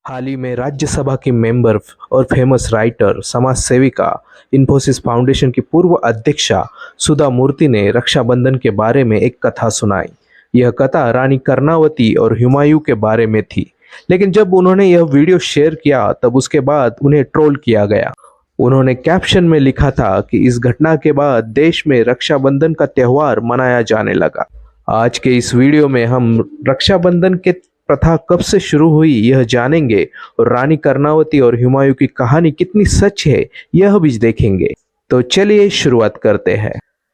हाल ही में राज्यसभा की मेंबर और फेमस राइटर, समाज सेविका, इन्फोसिस फाउंडेशन की पूर्व अध्यक्षा सुधा मूर्ति ने रक्षाबंधन के बारे में एक कथा सुनाई। यह कथा रानी कर्णावती और हुमायूं के बारे में थी, लेकिन जब उन्होंने यह वीडियो शेयर किया तब उसके बाद उन्हें ट्रोल किया गया। उन्होंने कैप्शन में लिखा था कि इस घटना के बाद देश में रक्षाबंधन का त्योहार मनाया जाने लगा। आज के इस वीडियो में हम रक्षाबंधन के प्रथा कब से शुरू हुई यह जानेंगे और रानी कर्णावती और हुमायूं की कहानी कितनी सच है यह भी देखेंगे। तो चलिए शुरुआत करते हैं।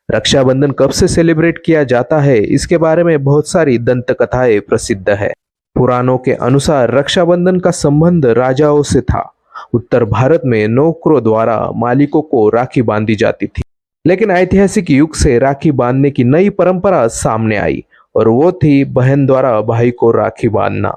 रक्षाबंधन कब से सेलिब्रेट किया जाता है इसके बारे में बहुत सारी दंत कथाएं प्रसिद्ध है। पुराणों के अनुसार रक्षाबंधन का संबंध राजाओं से था। उत्तर भारत में नौकरों द्वारा मालिकों को राखी बांधी जाती थी, लेकिन ऐतिहासिक युग से राखी बांधने की नई परंपरा सामने आई और वो थी बहन द्वारा भाई को राखी बांधना।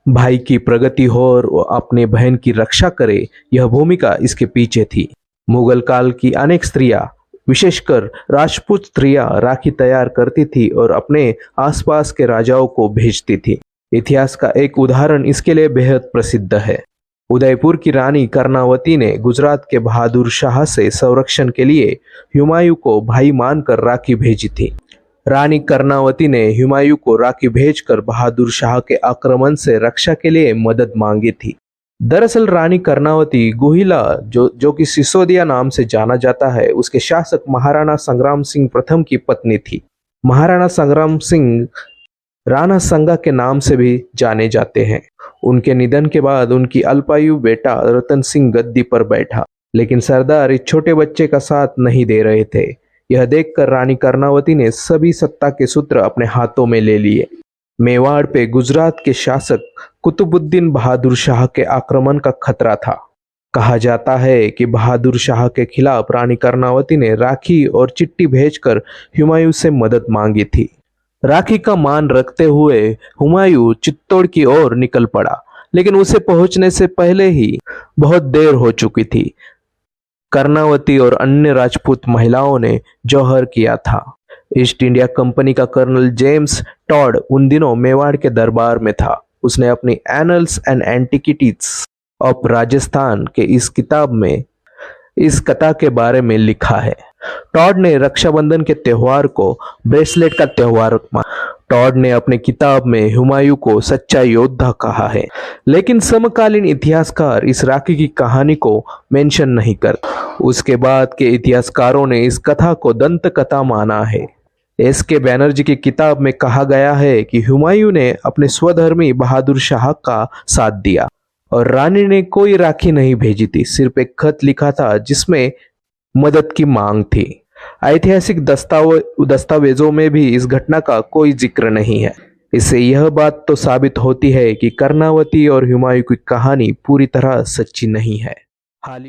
भाई की प्रगति हो और वो अपने बहन की रक्षा करे, यह भूमिका इसके पीछे थी। मुगल काल की अनेक स्त्रियां, विशेषकर राजपूत स्त्रियां राखी तैयार करती थी और अपने आसपास के राजाओं को भेजती थी। इतिहास का एक उदाहरण इसके लिए बेहद प्रसिद्ध है। उदयपुर की रानी कर्णावती ने गुजरात के बहादुर शाह से संरक्षण के लिए हुमायूं को भाई मानकर राखी भेजी थी। रानी कर्णावती ने हुमायूं को राखी भेजकर बहादुर शाह के आक्रमण से रक्षा के लिए मदद मांगी थी। दरअसल रानी कर्णावती गोहिला जो कि सिसोदिया नाम से जाना जाता है, उसके शासक महाराणा संग्राम सिंह प्रथम की पत्नी थी। महाराणा संग्राम सिंह राणा संगा के नाम से भी जाने जाते हैं। उनके निधन के बाद उनकी अल्पायु बेटा रतन सिंह गद्दी पर बैठा, लेकिन सरदार इस छोटे बच्चे का साथ नहीं दे रहे थे। यह देखकर रानी कर्णावती ने सभी सत्ता के सूत्र अपने हाथों में ले लिए। मेवाड़ पे गुजरात के शासक कुतुबुद्दीन बहादुर शाह के आक्रमण का खतरा था। कहा जाता है कि बहादुर शाह के खिलाफ रानी कर्णावती ने राखी और चिट्ठी भेजकर हुमायूं से मदद मांगी थी। राखी का मान रखते हुए हुमायूं चित्तौड़ की ओर निकल पड़ा, लेकिन उसे पहुंचने से पहले ही बहुत देर हो चुकी थी। कर्णावती और अन्य राजपूत महिलाओं ने जौहर किया था। ईस्ट इंडिया कंपनी का कर्नल जेम्स टॉड उन दिनों मेवाड़ के दरबार में था। उसने अपनी annuls and antiquities of Rajasthan के इस किताब में इस कथा के बारे में लिखा है। टॉड ने रक्षाबंधन के त्योहार को ब्रेसलेट का त्योहार माना। टॉड ने अपने किताब में हुमायूं को सच्चा योद्धा कहा है, लेकिन समकालीन इतिहासकार इस राखी की कहानी को मेंशन नहीं करते। उसके बाद के इतिहासकारों ने इस कथा को दंत कथा माना है। एस.के. बैनर्जी की किताब में कहा गया है कि हुमायूं ने अपने स्वधर्मी बहादुर शाह का साथ दिया और रानी ने कोई राखी नहीं भेजी थी, सिर्फ एक खत लिखा था जिसमें मदद की मांग थी। ऐतिहासिक दस्तावेजों में भी इस घटना का कोई जिक्र नहीं है। इससे यह बात तो साबित होती है कि कर्णावती और हुमायूं की कहानी पूरी तरह सच्ची नहीं है। हाल ही